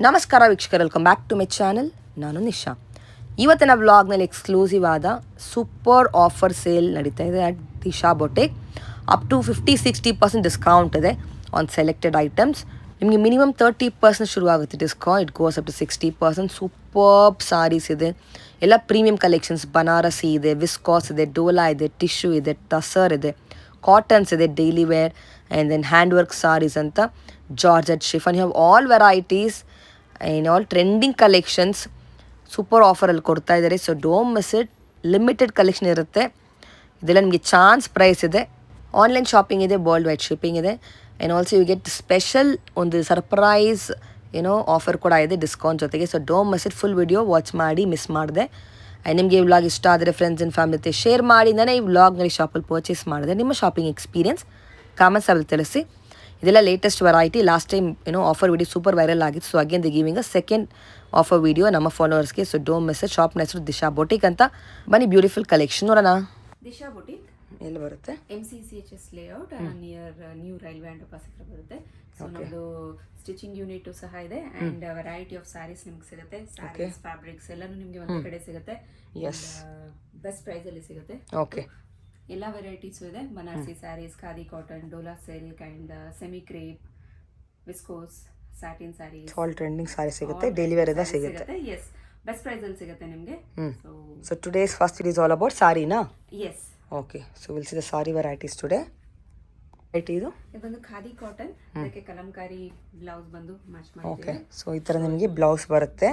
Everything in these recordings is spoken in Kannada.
ನಮಸ್ಕಾರ ವೀಕ್ಷಕರು, welcome back to my channel. ನಾನು ನಿಶಾ. ಇವತ್ತಿನ ವ್ಲಾಗ್ನಲ್ಲಿ ಎಕ್ಸ್ಕ್ಲೂಸಿವ್ ಆದ ಸೂಪರ್ ಆಫರ್ ಸೇಲ್ ನಡೀತಾ ಇದೆ at Disha boutique. Up to 50-60% discount ಇದೆ ಆನ್ ಸೆಲೆಕ್ಟೆಡ್ ಐಟಮ್ಸ್. ನಿಮಗೆ ಮಿನಿಮಮ್ 30% ಶುರುವಾಗುತ್ತೆ discount. It goes up to 60%. Superb sarees ಇದೆ, ಎಲ್ಲ ಪ್ರೀಮಿಯಂ ಕಲೆಕ್ಷನ್ಸ್. ಬನಾರಸಿ ಇದೆ, ವಿಸ್ಕಾಸ್ ಇದೆ, ಡೋಲಾ ಇದೆ, ಟಿಶ್ಯೂ ಇದೆ, ಟಸರ್ ಇದೆ, ಕಾಟನ್ಸ್ ಇದೆ, daily wear, and then hand work sarees ಅಂತ, georgette, chiffon. You have all varieties and all trending collections super ಆಫರಲ್ಲಿ ಕೊಡ್ತಾ ಇದ್ದಾರೆ. So don't miss it. Limited collection ಇರುತ್ತೆ. ಇದೆಲ್ಲ ನಿಮಗೆ ಚಾನ್ಸ್ ಪ್ರೈಸ್ ಇದೆ. ಆನ್ಲೈನ್ ಶಾಪಿಂಗ್ ಇದೆ, ವರ್ಲ್ಡ್ ವೈಡ್ ಶಿಪ್ಪಿಂಗ್ ಇದೆ, and also you get special ಒಂದು ಸರ್ಪ್ರೈಸ್ ಆಫರ್ ಕೂಡ ಇದೆ ಡಿಸ್ಕೌಂಟ್ ಜೊತೆಗೆ. So don't miss it. Full video watch ಮಾಡಿ, ಮಿಸ್ ಮಾಡಿದೆ. ಆ್ಯಂಡ್ ನಿಮಗೆ ಈ ವ್ಲಾಗ್ ಇಷ್ಟ ಆದರೆ ಫ್ರೆಂಡ್ಸ್ ಆ್ಯಂಡ್ ಫ್ಯಾಮಿಲಿ ಜೊತೆ ಶೇರ್ ಮಾಡಿ. ನಾನು ಈ ವ್ಲಾಗ್ನಲ್ಲಿ ಶಾಪಲ್ಲಿ ಪರ್ಚೇಸ್ ಮಾಡಿದೆ. ನಿಮ್ಮ ಶಾಪಿಂಗ್ ಎಕ್ಸ್ಪೀರಿಯನ್ಸ್ ಕಾಮೆಂಟ್ಸಲ್ಲಿ ತಿಳಿಸಿ. ಇದೆಲ್ಲ latest variety. Last time offer video super viral ಆಗಿತ್ತು. So again the giving a second offer video ನಮ್ಮ ಫಾಲೋವರ್ಸ್ಗೆ. So don't miss it. ಶಾಪ್ನ ಹೆಸರು ದಿಶಾ ಬೊಟಿಕ್ ಅಂತ. ಬನ್ನಿ ಬ್ಯೂಟಿಫುಲ್ ಕಲೆಕ್ಷನ್ ನೋಡೋಣ. ದಿಶಾ ಬೊಟಿಕ್ ಎಲ್ಲಿ ಬರುತ್ತೆ? MCCHS layout near new railway underpass ಹತ್ರ ಬರುತ್ತೆ. ಸೊ ನಮ್ಮದು ಸ್ಟಿಚಿಂಗ್ ಯೂನಿಟ್ ಸಹ ಇದೆ ಅಂಡ್ ವೆರೈಟಿ ಆಫ್ ಸ್ಯಾರೀಸ್ ನಿಮ್ಗೆ ಸಿಗುತ್ತೆ. ಸ್ಯಾರೀಸ್, ಫ್ಯಾಬ್ರಿಕ್ಸ್ ಎಲ್ಲಾನು ನಿಮಗೆ ಒಂದು ಕಡೆ ಸಿಗುತ್ತೆ. ಬೆಸ್ಟ್ ಪ್ರೈಸ್ ಅಲ್ಲಿ ಸಿಗುತ್ತೆ. ಓಕೆ, ಎಲ್ಲ ವೆರೈಟೀಸು ಇದೆ. Banarasi sarees, khadi cotton, Dola silk and semi crepe, viscose, satin sarees, all trending sari ಸಿಗುತ್ತೆ. ಡೈಲಿ ವೇರ್ ಇದೆ ಸಿಗುತ್ತೆ. ಎಸ್, ಬೆಸ್ಟ್ ಪ್ರೈಸ್ ಅಲ್ಲಿ ಸಿಗುತ್ತೆ ನಿಮಗೆ. So today's first video is all about ಸಾರಿನಾ? Yes. Okay, so will see the sari varieties today. ಇದು ಬಂದು ಖಾದಿ ಕಾಟನ್, ಅದಕ್ಕೆ ಕಲಂಕಾರಿ ಬ್ಲೌಸ್ ಬಂದು ಮ್ಯಾಚ್ ಮಾಡಿದ್ದೀವಿ. ಓಕೆ, ಸೊ ಈ ಥರ ನಿಮಗೆ ಬ್ಲೌಸ್ ಬರುತ್ತೆ.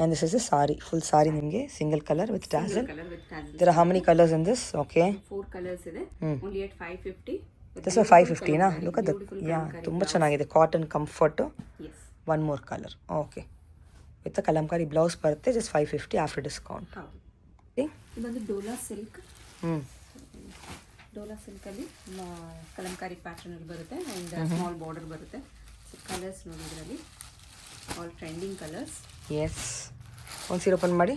And this is a sari, full sari ನಿಮಗೆ single colour with tassel. There are how many colors in this? Okay, 4 colors ಇದೆ. Only at 550. This is 550 ನಾ? Look at that. Yeah, ತುಂಬ ಚೆನ್ನಾಗಿದೆ. Cotton comfort. Yes. One more color. Okay, with the Kalamkari blouse ಬರುತ್ತೆ. just 550 after discount. ಹೌದು. ಇದೊಂದು ಡೋಲಾ ಸಿಲ್ಕ್. ಡೋಲಾ ಸಿಲ್ಕ್ ಅಲ್ಲಿ ಕಲಂಕಾರಿ ಪ್ಯಾಟರ್ನ್ ಅಲ್ಲಿ ಬರುತ್ತೆ ಅಂಡ್ ಸ್ಮಾಲ್ ಬಾರ್ಡರ್ ಬರುತ್ತೆ. ಕಲರ್ಸ್ ನೋಡಿ ಇದರಲ್ಲಿ ಆಲ್ ಟ್ರೆಂಡಿಂಗ್ ಕಲರ್ಸ್. ಎಸ್, ಒಂದು ಸೀರೆ ಓಪನ್ ಮಾಡಿ.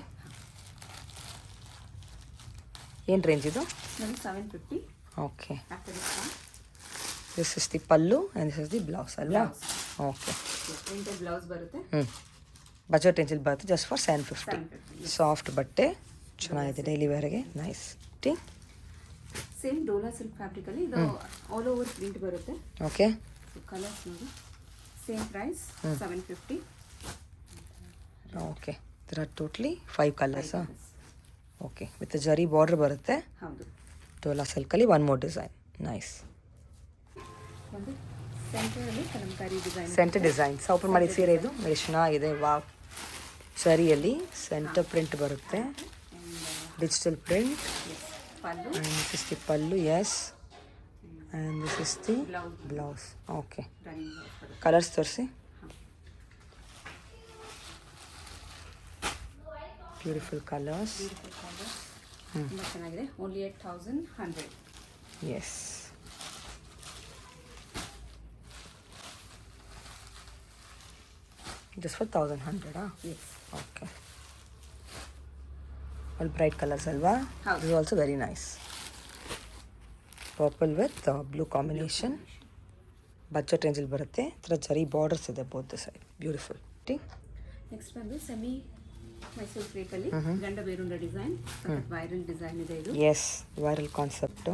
ಏನು ರೇಂಜ್ ಇದು? 750. Okay, this is the pallu and this is the blouse ಅಲ್ವಾ? ಓಕೆ, ಪ್ರಿಂಟೆಡ್ ಬ್ಲೌಸ್ ಬರುತ್ತೆ. ಬಜೆಟ್ ರೇಂಜಲ್ಲಿ ಬರುತ್ತೆ. Just for 750. ಸಾಫ್ಟ್ ಬಟ್ಟೆ, ಚೆನ್ನಾಗಿದೆ ಡೈಲಿ ವೇರ್ಗೆ. Nice. Same Dola silk fabric ಅಲ್ಲಿ ಇದು ಆಲ್ ಓವರ್ ಪ್ರಿಂಟ್ ಬರುತ್ತೆ. ಓಕೆ, ಕಲರ್ಸ್ ನೋಡಿ, same price 750. Okay, there are totally 5 colors. Okay, with zari border ಬರುತ್ತೆ. ಹೌದು. ಡೋಲಾ ಸಿಲ್ಕಲ್ಲಿ ಒನ್ ಮೋರ್ ಡಿಸೈನ್. ನೈಸ್. ಒಂದು ಸೆಂಟರಲ್ಲಿ Kalamkari design, centre designs open ಮಾಡಿ. ಸೀರೆ ಇದು very ಚೆನ್ನಾಗಿದೆ. ವಾವ್, ಜರಿಯಲ್ಲಿ ಸೆಂಟರ್ ಪ್ರಿಂಟ್ ಬರುತ್ತೆ, digital print. Pallu, and this is the pallu. Yes, and this is the blouse. Okay, colors ತೋರಿಸಿ. Beautiful colours. ತುಂಬ ಚೆನ್ನಾಗಿದೆ. Only 8100. Yes, just for 1100. Yes. Okay, all bright colours ಅಲ್ವಾ? This is also very nice. Purple with blue combination. Budget ರೇಂಜಲ್ಲಿ ಬರುತ್ತೆ. ಈ ಥರ ಜರಿ ಬಾರ್ಡರ್ಸ್ ಇದೆ both the side. Beautiful. Next ಬಂದು ಸೆಮಿ ಮೈಸೂರು ಕ್ರೇಪ್ ಅಲ್ಲಿ Ganda Berunda design, viral design ಇದೆ ಇದು. Yes, viral concept.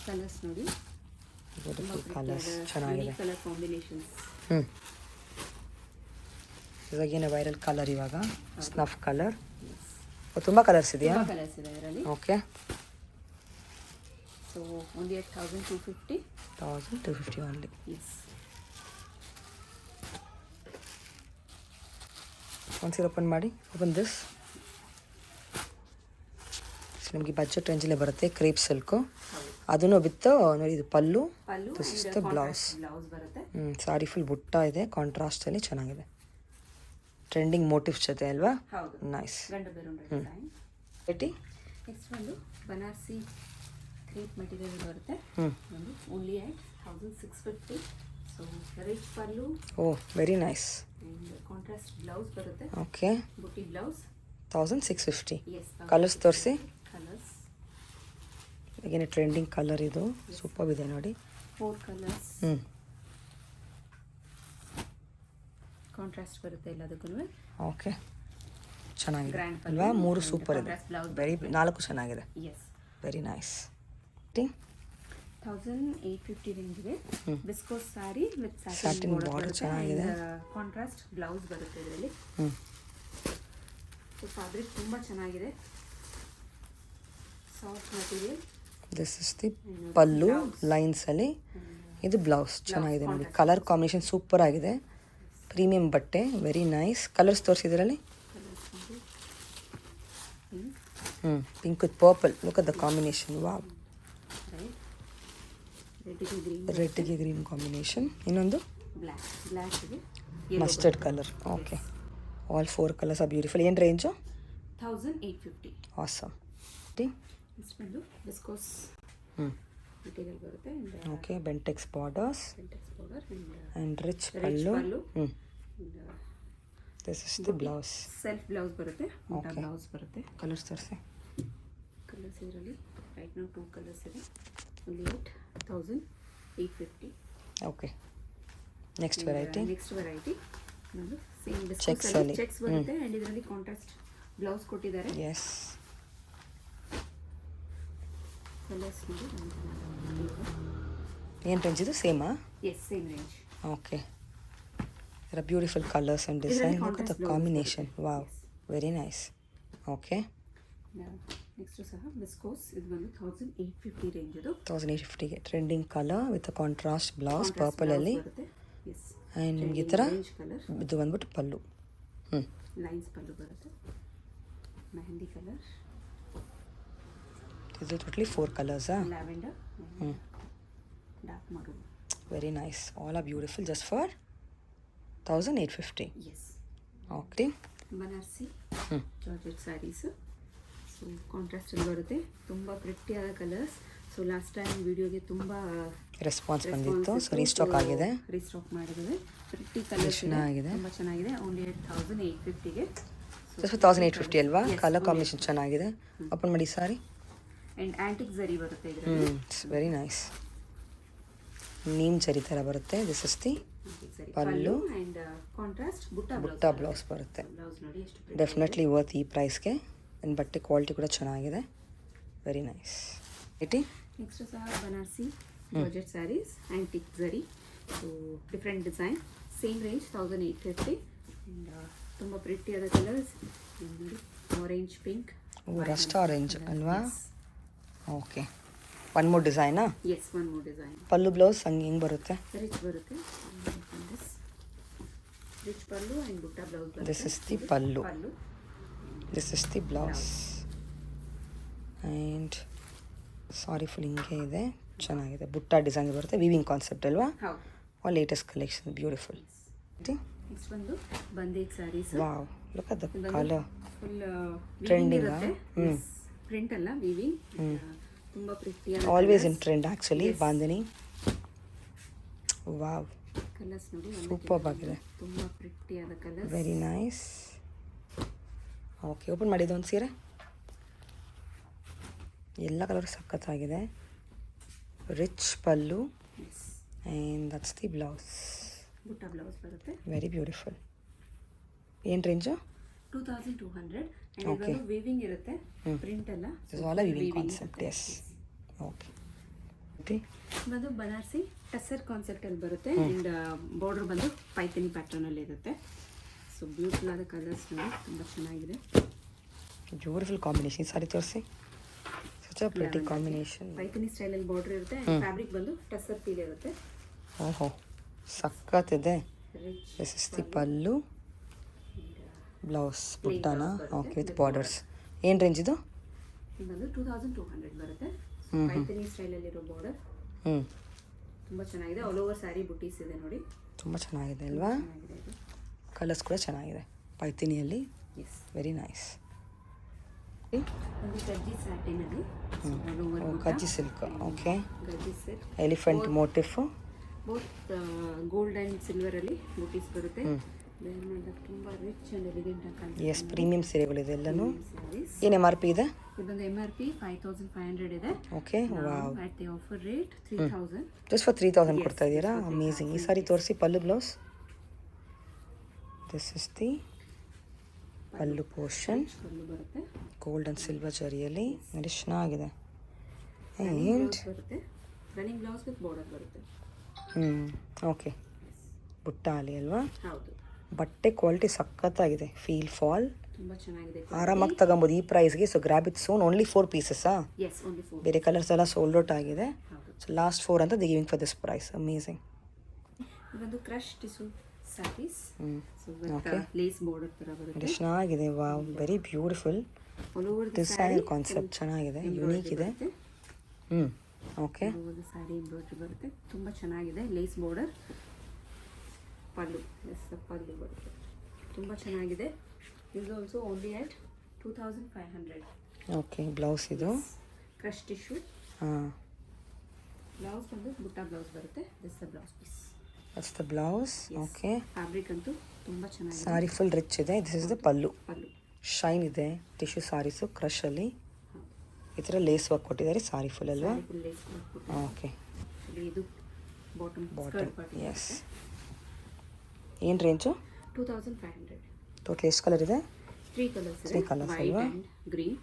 ಕಲರ್ಸ್ ನೋಡಿ, ಬ್ಯೂಟಿಫುಲ್ ಕಲರ್ಸ್, ಚೆನ್ನಾಗಿದೆ. Colour combinations. ಇವಾಗೇನು ವೈರಲ್ ಕಲರ್ ಇವಾಗ ಸ್ನಫ್ ಕಲರ್. ತುಂಬ ಕಲರ್ಸ್ ಇದೆಯಾ? ಕಲರ್ಸ್ ಇದೆ ಇದರಲ್ಲಿ. Okay, so only 8250. 1250 only. Yes. ಒಂದು ಸೀರೆ ಓಪನ್ ಮಾಡಿ. Open this. ಸೊ ನಿಮಗೆ ಬಜೆಟ್ ರೇಂಜಲ್ಲೇ ಬರುತ್ತೆ. ಕ್ರೇಪ್ ಸಿಲ್ಕು, ಅದನ್ನು ವಿತ್ ನೋಡಿ ಇದು pallu. This is the blouse. ಬರುತ್ತೆ. ಸಾರಿ ಫುಲ್ ಬುಟ್ಟ ಇದೆ, ಕಾಂಟ್ರಾಸ್ಟಲ್ಲಿ ಚೆನ್ನಾಗಿದೆ. ಟ್ರೆಂಡಿಂಗ್ ಮೋಟಿವ್ಸ್ ಜೊತೆ ಅಲ್ವಾ? ಹೌದು. ನೈಸ್. ಗಂಡ ಬೇರುಂಡ ಡಿಸೈನ್. ನೆಕ್ಸ್ಟ್ ಒಂದು ಬನಾರಸಿ ಕ್ರೇಪ್ ಮೆಟೀರಿಯಲ್ ಬರುತ್ತೆ. ಒಂದು ಓನ್ಲಿ 1650. ಸೊ ರಿಚ್ ಪಲ್ಲು. ಓ, ವೆರಿ ನೈಸ್. ಕಾಂಟ್ರಾಸ್ಟ್ ಬ್ಲೌಸ್ ಬರುತ್ತೆ. ಓಕೆ, ಬುಟ್ಟಿ ಬ್ಲೌಸ್. 1650. ಎಸ್. ಕಲರ್ಸ್ ತೋರಿಸಿ. ಕಲರ್ಸ್ ಈಗೇನು ಟ್ರೆಂಡಿಂಗ್ ಕಲರ್ ಇದು, ಸೂಪರ್ ಇದೆ ನೋಡಿ. 4 ಕಲರ್ಸ್. ಕಾಂಟ್ರಾಸ್ಟ್ ಬರುತ್ತೆ ಎಲ್ಲದಕ್ಕೂ. ಓಕೆ, ಚೆನ್ನಾಗಿದೆ Grand ಅಲ್ವಾ? ಪಲ್ಲು ಮೂರು and ಸೂಪರ್ ಇದೆ, contrast blouse ವೆರಿ ಬರುತ್ತೆ. 4 ಚೆನ್ನಾಗಿದೆ, ಎಸ್, ವೆರಿ ನೈಸ್. 1850 ರೇಂಜ್ಗೆ hmm. Viscose sari with Satin satin border border ಚೆನ್ನಾಗಿದೆ. ಕಾಂಟ್ರಾಸ್ಟ್ ಬ್ಲೌಸ್ ಬರುತ್ತೆ ಇದರಲ್ಲಿ. ಹ್ಞೂ ಸೊ ಫ್ಯಾಬ್ರಿಕ್ ತುಂಬ ಚೆನ್ನಾಗಿದೆ, soft material. This is the pallu ಲೈನ್ಸಲ್ಲಿ, ಇದು ಬ್ಲೌಸ್ ಚೆನ್ನಾಗಿದೆ ನೋಡಿ. ಕಲರ್ ಕಾಂಬಿನೇಷನ್ ಸೂಪರ್ ಆಗಿದೆ, ಪ್ರೀಮಿಯಂ ಬಟ್ಟೆ, ವೆರಿ ನೈಸ್. ಕಲರ್ಸ್ ತೋರಿಸಿದ್ರಲ್ಲಿ pink with purple, look at the combination, wow. ರೆಡ್ಗೆ ಗ್ರೀನ್ ಕಾಂಬಿನೇಷನ್, ಇನ್ನೊಂದು ಬ್ಲ್ಯಾಕ್ಗೆ mustard colour. Okay, all 4 colours are beautiful. ಏನು ರೇಂಜು? 1850. ಆಸಮ್. ನೆಕ್ಸ್ಟ್ ಬಂದು ವಿಸ್ಕೋಸ್ ಹ್ಞೂ ಮೆಟೀರಿಯಲ್ ಬರುತ್ತೆ. Okay, Bentex borders border and rich pallu. Pallu. ಹ್ಞೂ this is the blouse. Self blouse ಬರುತ್ತೆ, Okay. ಬ್ಲೌಸ್ ಬರುತ್ತೆ. ಕಲರ್ಸ್ ತೋರಿಸಿ. ಕಲರ್ಸ್ ಇದರಲ್ಲಿ ರೈಟ್ ನಾವು 2 ಕಲರ್ಸ್ ಇದೆ. only 1850. Okay, next variety. Next variety ಒಂದು ಸೇಮ್ Checks ಅಲ್ಲಿ. ಚೆಕ್ಸ್ ಬರುತ್ತೆ ಆ್ಯಂಡ್ ಇದರಲ್ಲಿ ಕಾಂಟ್ರಾಸ್ಟ್ ಬ್ಲೌಸ್ ಕೊಟ್ಟಿದ್ದಾರೆ. ಎಸ್, ಕಲರ್ಸ್ ಏನು ರೇಂಜ್ ಇದು? ಸೇಮಾ? S, same range. Okay, there are beautiful colors and design. Look at the combination, wow, very nice. Okay, next ಸಹ ವಿಸ್ಕೋಸ್, ಇದು ಬಂದು 1850 ರೇಂಜ್. ಇದು 1850ಗೆ trending colour with contrast blouse ಪರ್ಪಲಲ್ಲಿ. ಎಸ್, ಆ್ಯಂಡ್ ನಿಮಗೆ ಈ ಥರ ಕಲರ್ ಇದು ಬಂದ್ಬಿಟ್ಟು ಪಲ್ಲು. ಹ್ಞೂ ಲೈನ್ಸ್ ಪಲ್ಲು ಬರುತ್ತೆ. ಮೆಹಂದಿ ಕಲರ್, ಇದು ಟೋಟಲಿ 4 ಕಲರ್ಸಾ? ಲ್ಯಾವೆಂಡರ್, ಹ್ಞೂ dark maroon. Very nice, all are beautiful, just for 1850. Yes, okay. Banarasi ಹ್ಞೂ ಜಾರ್ಜೆಟ್ ಸ್ಯಾರೀಸ್. ಸೊ ಕಾಂಟ್ರಾಸ್ಟಲ್ಲಿ ಬರುತ್ತೆ, ತುಂಬ ಪ್ರಿಟ್ಟಿಯಾದ ಕಲರ್ಸ್. ಸೊ ಲಾಸ್ಟ್ ಟೈಮ್ ವಿಡಿಯೋಗೆ ತುಂಬ ರೆಸ್ಪಾನ್ಸ್ ಬಂದಿತ್ತು, ಸೊ ರೀಸ್ಟಾಕ್ ಆಗಿದೆ. ರೀಸ್ಟಾಕ್ ಮಾಡಿದ್ದಾರೆ. ಪ್ರಿಟ್ಟಿ ಕಲರ್ಸ್ ಚೆನ್ನಾಗಿದೆ. ತುಂಬ ಚೆನ್ನಾಗಿದೆ. ಓನ್ಲಿ 1850ಗೆ. ಜಸ್ಟ್ 1850 ಅಲ್ವಾ? ಕಲರ್ ಕಾಂಬಿನೇಷನ್ ಚೆನ್ನಾಗಿದೆ. ಓಪನ್ ಮಾಡಿ ಸಾರಿ. ಆ್ಯಂಡ್ ಆ್ಯಂಟಿಕ್ ಝರಿ ಬರುತ್ತೆ ಹ್ಞೂ, ಇದರಲ್ಲಿ. It's very nice. ನೀಮ್ ಜರಿ ಥರ ಬರುತ್ತೆ. This is the pallu and contrast ಬುಟ್ಟ ಬ್ಲೌಸ್ ಬರುತ್ತೆ. ಬ್ಲೌಸ್ ನೋಡಿ ಎಷ್ಟು pretty ಡೆಫಿನೆಟ್ಲಿ ವರ್ತ್ ಈ ಪ್ರೈಸ್ಗೆ. ಆ್ಯಂಡ್ ಬಟ್ಟೆ ಕ್ವಾಲಿಟಿ ಕೂಡ ಚೆನ್ನಾಗಿದೆ, ವೆರಿ ನೈಸ್. ನೆಕ್ಸ್ಟ್ ಸಹ Banarasi georgette sarees, antique zari. So different design, same range 1850. And ತುಂಬ ಪ್ರಿಟ್ಟಿಯಾದ ಕಲರ್ಸ್ ನೋಡಿ, ಆರೆಂಜ್, ಪಿಂಕ್, ರಸ್ಟ್ ಆರೆಂಜ್ ಅಲ್ವಾ? ಓಕೆ, ಒನ್ ಮೋರ್ ಡಿಸೈನಾ? Yes, one more design. Pallu blouse ಹಂಗೆ ಹಿಂಗೆ ಬರುತ್ತೆ. ರಿಚ್ ಬರುತ್ತೆ, rich pallu and butta blouse ಬರುತ್ತೆ. This is the pallu, pallu this is the blouse. And sari full ಹಿಂಗೆ ಇದೆ, ಚೆನ್ನಾಗಿದೆ. ಬುಟ್ಟ ಡಿಸೈನ್ ಬರುತ್ತೆ, ವೀವಿಂಗ್ ಕಾನ್ಸೆಪ್ಟ್ ಅಲ್ವಾ? ಹೌದು. All latest collection, beautiful. Next ಬಂದು bandhej sarees. Wow, look at the colour. Full Trending, print ಅಲ್ಲ, ವಿವಿಂಗ್. ತುಂಬ ಪ್ರಿಟ್ಟಿಯಾದ always in trend actually bandhani. Wow, colours ನೋಡಿ, ಸೂಪರ್ ಆಗಿದೆ, ತುಂಬ ಪ್ರಿಟ್ಟಿಯಾದ colours. Very nice. Okay, open ಮಾಡಿದ್ದು ಒಂದು ಸೀರೆ. ಎಲ್ಲ ಕಲರ್ ಸಖತ್ತಾಗಿದೆ. Rich pallu and that's the blouse. Butta blouse ಬರುತ್ತೆ. Very beautiful. ಏನು ರೇಂಜು? 2200. Okay. ವೀವಿಂಗ್ ಇರುತ್ತೆ, ಪ್ರಿಂಟ್ ಅಲ್ಲ. It's all a weaving concept. Yes, okay. ಬಂದು ಬನಾರಸಿ ಟಸರ್ ಕಾನ್ಸೆಪ್ಟ್ ಅಲ್ಲಿ ಬರುತ್ತೆ. ಆ್ಯಂಡ್ ಬಾರ್ಡರ್ ಬಂದು ಪೈಥನಿ ಪ್ಯಾಟರ್ನ್ ಅಲ್ಲಿ ಇರುತ್ತೆ. ಸೊ ಬ್ಯೂಟಿಫುಲ್ ಆದ ಕಲರ್ಸ್ ನೋಡಿ, ತುಂಬ ಚೆನ್ನಾಗಿದೆ. Beautiful combination. ಸಾರಿ ತೋರಿಸಿ. Such a pretty combination. Paithani ಸ್ಟೈಲಲ್ಲಿ ಬಾರ್ಡರ್ ಇರುತ್ತೆ. ಫ್ಯಾಬ್ರಿಕ್ ಬಂದು ಟಸರ್ ಫೀಲ್ ಇರುತ್ತೆ. ಓಹೋ, ಸಖತ್ತಿದೆ. Rich this is the pallu, blouse ಬುಟ್ಟನ. Okay, with borders. ಏನು ರೇಂಜ್ ಇದು? ಬಂದು 2200 ಬರುತ್ತೆ. ಪೈಥನಿ ಸ್ಟೈಲಲ್ಲಿರೋ ಬಾರ್ಡರ್ ಹ್ಞೂ, ತುಂಬ ಚೆನ್ನಾಗಿದೆ. ಆಲ್ ಓವರ್ ಸ್ಯಾರಿ ಬುಟೀಸ್ ಇದೆ ನೋಡಿ, ತುಂಬ ಚೆನ್ನಾಗಿದೆ ಅಲ್ವಾ? ಚೆನ್ನಾಗಿದೆ ಇದು. ಕಲರ್ಸ್ ಕೂಡ ಚೆನ್ನಾಗಿದೆ ಪೈಥಿನಿಯಲ್ಲಿ, ಎಸ್, ವೆರಿ ನೈಸ್. ಒಂದು ಗಜ್ಜಿ ಸ್ಯಾಟಿನಲ್ಲಿ all over butta. Gajji silk. Okay, Gajji silk, elephant motif. Both gold and ಸಿಲ್ವರಲ್ಲಿ ಬುಟೀಸ್ ಬರುತ್ತೆ. ತುಂಬ ರಿಚ್ ಆ್ಯಂಡ್ ಎಲಿಗೆಂಟ್ ಆಗಿ ಕಾಣಿಸುತ್ತೆ. ಎಸ್, ಪ್ರೀಮಿಯಂ ಸೀರೆಗಳಿದೆ ಎಲ್ಲನೂ. ಸ್ಯಾರೀಸ್. ಏನು MRP ಇದೆ? ಇದೊಂದು MRP 5500 ಇದೆ. Okay, wow. At the offer rate 3000. Just for 3000 ಕೊಡ್ತಾ ಇದ್ದೀರಾ? ಅಮೇಝಿಂಗ್. ಈ ಸಾರಿ ತೋರಿಸಿ, pallu blouse. This is the pallu portion, pallu ಬರುತ್ತೆ, ಗೋಲ್ಡ್ ಆ್ಯಂಡ್ ಸಿಲ್ವರ್ ಜರಿಯಲ್ಲಿ ನೋಡಿ ಚೆನ್ನಾಗಿದೆ. ರನ್ನಿಂಗ್ ಆ್ಯಂಡ್ ಬ್ಲೌಸ್ ಬರುತ್ತೆ, ರನ್ನಿಂಗ್ ಬ್ಲೌಸ್ ವಿತ್ ಬಾರ್ಡರ್ ಬರುತ್ತೆ. ಓಕೆ, ಬುಟ್ಟಾಲಿ ಅಲ್ವಾ? ಹೌದು, ಬಟ್ಟೆ ಕ್ವಾಲಿಟಿ ಸಖತ್ತಾಗಿದೆ. ಫೀಲ್ ಫಾಲ್ ತುಂಬ ಚೆನ್ನಾಗಿದೆ. ಆರಾಮಾಗಿ ತಗೊಬೋದು ಈ ಪ್ರೈಸ್ಗೆ. So grab it soon. Only 4 ಪೀಸಸ್ಸಾ? Yes, only 4. ಬೇರೆ ಕಲರ್ಸ್ ಎಲ್ಲ ಸೋಲ್ಡ್ ಔಟ್ ಆಗಿದೆ. ಹೌದು. ಸೊ ಲಾಸ್ಟ್ 4 ಅಂತ the giving for this price. Amazing. ಇದೊಂದು crush tissue sarees. So Okay. Lace border ಥರ ಬರುತ್ತೆ. ಚೆನ್ನಾಗಿದೆ. Wow, very beautiful all over the design concept ಚೆನ್ನಾಗಿದೆ, ಯುನೀಕ್ ಇದೆ. Okay, all over the sari embroidery ಬರುತ್ತೆ, ತುಂಬ ಚೆನ್ನಾಗಿದೆ. Lace border, pallu, yes pallu ಬರುತ್ತೆ, ತುಂಬ ಚೆನ್ನಾಗಿದೆ. Is also only at 2500. Okay. Blouse ಇದು ಕ್ರಶ್ ಟಿಶ್ಯೂ ಹಾಂ, ಬ್ಲೌಸ್ ಬಂದು ಬುಟ್ಟ ಬ್ಲೌಸ್ ಬರುತ್ತೆ. This the blouse piece. That's the blouse. Okay. Fabric ಅಂತೂ ತುಂಬ ಚೆನ್ನಾಗಿದೆ. ಸಾರಿ ಫುಲ್ ರಿಚ್ ಇದೆ. This is the pallu. Pallu shine ಇದೆ. ಟಿಶ್ಯೂ ಸಾರೀಸು ಕ್ರಶಲ್ಲಿ ಈ ಥರ ಲೇಸ್ ವರ್ಕ್ ಕೊಟ್ಟಿದ್ದಾರೆ ಸಾರಿ ಫುಲ್ ಅಲ್ವಾ? Full lace okay. ಇದು ಬಾಟಮ್ ಎಸ್. ಏನು ರೇಂಜು? 2500. ಟೋಟಲ್ ಎಷ್ಟು ಕಲರ್ ಇದೆ? 3 ಕಲರ್ಸ್ ಇದೆ. 3 colours ವೈಟ್ ಅಲ್ವಾ? And green,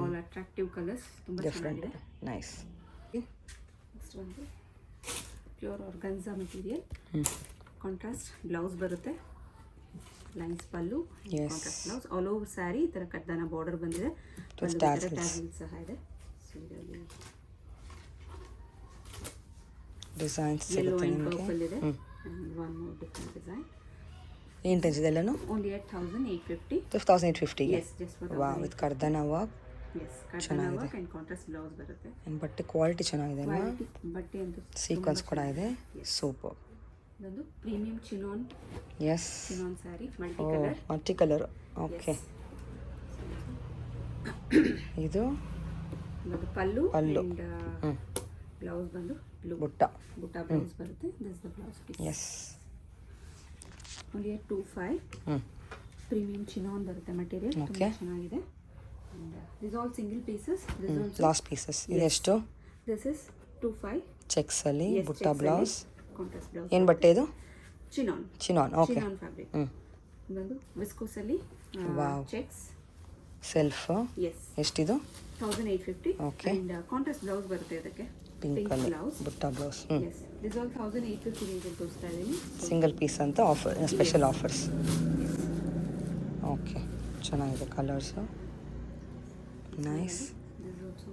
all attractive colours, ತುಂಬ ಡಿಫ್ರೆಂಟ್. ಚೆನ್ನಾಗಿದೆ. ನೈಸ್. ನೆಕ್ಸ್ಟ್ ಒಂದು pure organza material, contrast blouse ಬರುತ್ತೆ, lines pallu, Yes. Contrast blouse, all over sari ಈ ಥರ ಕಡ್ದಾನ ಬಾರ್ಡರ್ ಬಂದಿದೆ. tassels. ಟ್ಯಾಸಲ್ ಸಹ ಇದೆ. ಸೊ ಇದರಲ್ಲಿ ಡಿಸೈನ್ಸ್ ಯೆಲ್ಲೋ ಸಿಗುತ್ತೆ ಆ್ಯಂಡ್ ನಿಮಗೆ. ಪರ್ಪಲ್ ಇದೆ. And one more different design. ಏನು ರೇಂಜ್ ಇದೆಲ್ಲನೂ? ಓನ್ಲಿ 8850. 5850ಗೆ. ಎಸ್, ಜಸ್ಟ್ ಫಾರ್ ವಾ, with kardana work. Yes, kardana work and contrast blouse ಬರುತ್ತೆ. ಬಟ್ಟೆ ಕ್ವಾಲಿಟಿ ಚೆನ್ನಾಗಿದೆ ಅಲ್ವಾ? ಕ್ವಾಲಿಟಿ ಬಟ್ಟೆ ಅಂತೂ ಸೀಕ್ವೆನ್ಸ್ ಕೂಡ ಇದೆ. ಸೂಪರ್. ಇದೊಂದು premium chinon yes. Sari, oh, multi colour. Multi colour. Okay. ಇದು ಒಂದು ಪಲ್ಲು ಪಲ್ಲು. ಆ್ಯಂಡ್ ಬ್ಲೌಸ್ ಬಂದು ಬ್ಲೂ ಬುಟ್ಟ. ಬುಟ್ಟ ಬ್ಲೌಸ್ ಬರುತ್ತೆ. This the blouse piece. Yes. Only 25. Premium chinon ಬರುತ್ತೆ ಮಟೀರಿಯಲ್, ತುಂಬ Okay. ಚೆನ್ನಾಗಿದೆ. And this all single pieces. This also last pieces. ಇದೆಷ್ಟು? This is 25. ಚೆಕ್ಸಲ್ಲಿ Yes, ಬುಟ್ಟ checks ಬ್ಲೌಸ್. ಅಲ್ಲಿ ಕಾಂಟ್ರಾಸ್ಟ್ ಬ್ಲೌಸ್. ಏನು ಬಟ್ಟೆ ಇದು? Chinon. Chinon. Okay. Chinon fabric. ಇದೊಂದು ವಿಸ್ಕೋಸಲ್ಲಿ Wow. ಚೆಕ್ಸ್. ಸೆಲ್ಫ್ ಎಸ್, ಎಷ್ಟಿದು? 1850. Okay. ಆ್ಯಂಡ್ ಕಾಂಟ್ರಾಸ್ಟ್ ಬ್ಲೌಸ್ ಬರುತ್ತೆ ಇದಕ್ಕೆ. Pink pink colour blouse. Butta blouse. Yes, this all 1850 range ಅಂತ ತೋರಿಸ್ತಾ ಇದ್ದೀನಿ. ಸಿಂಗಲ್ ಪೀಸ್ ಅಂತ ಆಫರ್, ಸ್ಪೆಷಲ್ ಆಫರ್ಸ್. ಓಕೆ, ಚೆನ್ನಾಗಿದೆ colours. Nice. This also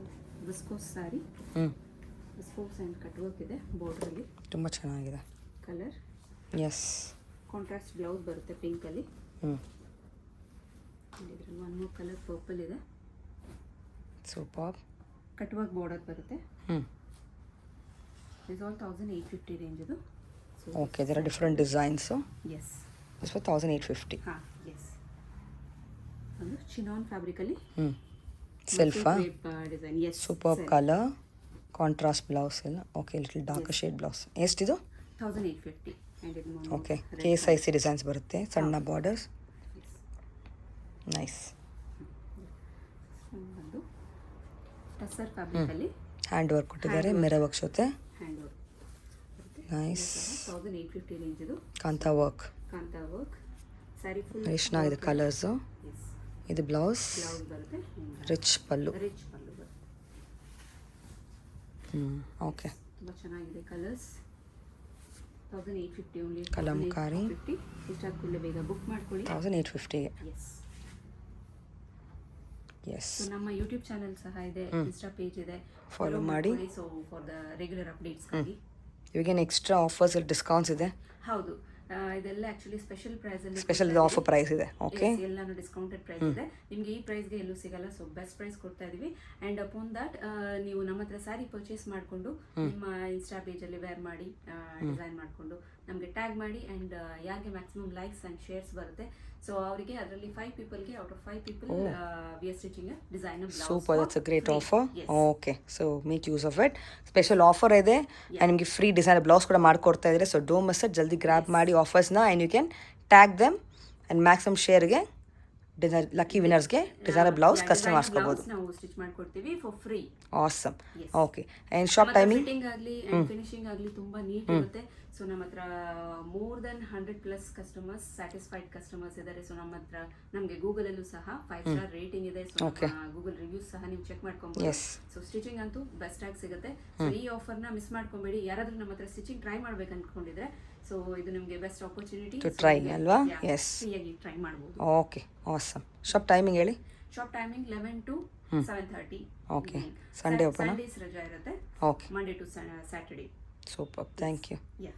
viscose sari, viscose and cut work ಇದೆ ಬಾರ್ಡ್ರಲ್ಲಿ. ತುಂಬ ಚೆನ್ನಾಗಿದೆ. Colour S. ಕಾಂಟ್ರಾಸ್ಟ್ ಬ್ಲೌಸ್ ಬರುತ್ತೆ ಪಿಂಕಲ್ಲಿ. ಇದರಲ್ಲಿ ಒನ್ ಮೋರ್ ಕಲರ್ ಪರ್ಪಲ್ ಇದೆ. ಸೂಪರ್. ಕಟ್ ವರ್ಕ್ ಬಾರ್ಡರ್ ಬರುತ್ತೆ. ದಿಸ್ ಆಲ್ 1850 ರೇಂಜ್ ಇದು. ಓಕೆ, ಇದರ different designs. Yes. This for 1850. ಹಾಂ, ಎಸ್. ಒಂದು ಚಿನಾನ್ ಫ್ಯಾಬ್ರಿಕಲ್ಲಿ ಸೆಲ್ಫಾ? Design. Yes, super colour, contrast blouse ಎಲ್ಲ. Okay, little dark shade blouse. ಎಷ್ಟಿದು? 1850. ಆ್ಯಂಡ್ ಇದು ಓಕೆ, KSIC ಡಿಸೈನ್ಸ್ ಬರುತ್ತೆ, ಸಣ್ಣ ಬಾರ್ಡರ್ಸ್. ನೈಸ್. ಒಂದು ಟಸರ್ ಫ್ಯಾಬ್ರಿಕಲ್ಲಿ ಹ್ಯಾಂಡ್ ವರ್ಕ್ ಕೊಟ್ಟಿದ್ದಾರೆ, ಮಿರರ್ ವರ್ಕ್ ಜೊತೆ. Hand work. ನೈಸ್. 1850 ರೇಂಜ್ ಇದು. ಕಾಂತಾ ವರ್ಕ್. ಕಾಂತಾ ವರ್ಕ್ ಸ್ಯಾರಿ ಫುಲ್ ಎಷ್ಟು ಚೆನ್ನಾಗಿದೆ ಕಲರ್ಸು. ಎಸ್, ಇದು ಬ್ಲೌಸ್. ಬ್ಲೌಸ್ ಬರುತ್ತೆ. ರಿಚ್ ಪಲ್ಲು. ರಿಚ್ ಪಲ್ಲು ಬರುತ್ತೆ. ಓಕೆ. ತುಂಬ ಚೆನ್ನಾಗಿದೆ ಕಲರ್ಸ್. 1850 ಓನ್ಲಿ. ಕಲಂಕಾರಿ. ಇಷ್ಟ ಕೂಡಲೇ ಬೇಗ ಬುಕ್ ಮಾಡ್ಕೊಳ್ಳಿ. 1850ಗೆ. ಎಸ್. ಎಸ್. ಸೊ ನಮ್ಮ ಯೂಟ್ಯೂಬ್ ಚಾನಲ್ ಸಹ ಇದೆ, ಇನ್ಸ್ಟಾ ಪೇಜ್ ಇದೆ, ಫಾಲೋ ಮಾಡಿ. ಸೊ ಫಾರ್ ದ ರೆಗ್ಯುಲರ್ ಅಪ್ಡೇಟ್ಸ್ಗಾಗಿ. ಇವಾಗೇನು ಎಕ್ಸ್ಟ್ರಾ ಆಫರ್ಸ್ ಇಲ್ಲಿ ಡಿಸ್ಕೌಂಟ್ಸ್ ಇದೆ? ಹೌದು, ಇದೆಲ್ಲ ಆಕ್ಚುಲಿ ಸ್ಪೆಷಲ್ ಪ್ರೈಸ್ ಅಲ್ಲಿ. ಸ್ಪೆಷಲ್ ಆಫರ್ ಪ್ರೈಸ್ ಇದೆ. ಓಕೆ, ಎಲ್ಲಾನು ಡಿಸ್ಕೌಂಟೆಡ್ ಪ್ರೈಸ್ ಇದೆ. ನಿಮಗೆ ಈ ಪ್ರೈಸ್ಗೆ ಎಲ್ಲೂ ಸಿಗಲ್ಲ. ಸೊ ಬೆಸ್ಟ್ ಪ್ರೈಸ್ ಕೊಡ್ತಾ ಇದೀವಿ. ಅಂಡ್ ಅಪಾನ್ ದಟ್ ನೀವು ನಮ್ಮ ಹತ್ರ ಸ್ಯಾರಿ ಪರ್ಚೇಸ್ ಮಾಡಿಕೊಂಡು ನಿಮ್ಮ ಇನ್ಸ್ಟಾ ಪೇಜ್ ಅಲ್ಲಿ ವೇರ್ ಮಾಡಿ ಡಿಸೈನ್ ಮಾಡಿಕೊಂಡು ನಮಗೆ ಟ್ಯಾಗ್ ಮಾಡಿ. ಅಂಡ್ ಯಾರಿಗೆ ಮ್ಯಾಕ್ಸಿಮಮ್ ಲೈಕ್ಸ್ ಅಂಡ್ ಶೇರ್ಸ್ ಬರುತ್ತೆ, ಸೊ ಅವರಿಗೆ ಅದರಲ್ಲಿ 5 ಪೀಪಲ್ಗೆ out of 5 people we are stitching designer blouse. Super, that's a great offer. Okay, so make use of it. Special offer ಇದೆ ಆ್ಯಂಡ್ ನಿಮಗೆ ಫ್ರೀ ಡಿಸೈನರ್ ಬ್ಲೌಸ್ ಕೂಡ ಮಾಡ್ಕೊಡ್ತಾ ಇದ್ದಾರೆ. ಸೊ ಡೋಂಟ್ ಮಿಸ್ ಇಟ್, ಜಲ್ದಿ ಗ್ರ್ಯಾಬ್ ಮಾಡಿ ಆಫರ್ಸ್ನ. And you can tag them and maximum ಶೇರ್ಗೆ ಲಕ್ಕಿ ವಿನರ್ಸ್ಗೆ ಡಿಸೈನರ್ ಬ್ಲೌಸ್ ಕಸ್ಟಮ್ ಮಾಡಿಸ್ಕೋಬೋದು. ನಾವು ಸ್ಟಿಚ್ ಮಾಡ್ಕೊಡ್ತೀವಿ for free. Awesome. Okay, and shop timing? Fitting ಆಗಲಿ ಅಂಡ್ ಫಿನಿಶಿಂಗ್ ಆಗಲಿ ತುಂಬಾ ನೀಟ್ ಇರುತ್ತೆ. ಸೊ ನಮ್ಮ ಹತ್ರ more than 100+ customers satisfied customers ಇದ್ದಾರೆ. ಸೊ ನಮ್ಮ ಹತ್ರ ನಮಗೆ ಗೂಗಲಲ್ಲೂ ಸಹ 5 ಸ್ಟಾರ್ ರೇಟಿಂಗ್ ಇದೆ. ಸೊ ಗೂಗಲ್ ರಿವ್ಯೂಸ್ ಸಹ ನೀವು ಚೆಕ್ ಮಾಡ್ಕೊಬಹುದು. ಸೊ ಸ್ಟಿಚಿಂಗ್ ಅಂತೂ ಬೆಸ್ಟ್ ಆಗಿ ಸಿಗುತ್ತೆ. ಸೊ ಈ ಆಫರ್ನ ಮಿಸ್ ಮಾಡ್ಕೊಬೇಡಿ. ಯಾರಾದ್ರೂ ನಮ್ಮ ಹತ್ರ ಸ್ಟಿಚಿಂಗ್ ಟ್ರೈ ಮಾಡ್ಬೇಕು ಅನ್ಕೊಂಡಿದ್ರೆ ಸೊ ಇದು ನಿಮಗೆ ಬೆಸ್ಟ್ ಆಪರ್ಚುನಿಟಿ ಟು ಟ್ರೈ ಅಲ್ವಾ? ಎಸ್, ಫ್ರೀಯಾಗಿ ಟ್ರೈ ಮಾಡ್ಬೋದು. Okay, awesome. ಶಾಪ್ ಟೈಮಿಂಗ್ ಹೇಳಿ. Shop timing 11 to 7:30. Okay. Sunday open? Sundays ರಜಾ ಇರುತ್ತೆ. Okay. Monday to Saturday. Super, thank you. Yeah.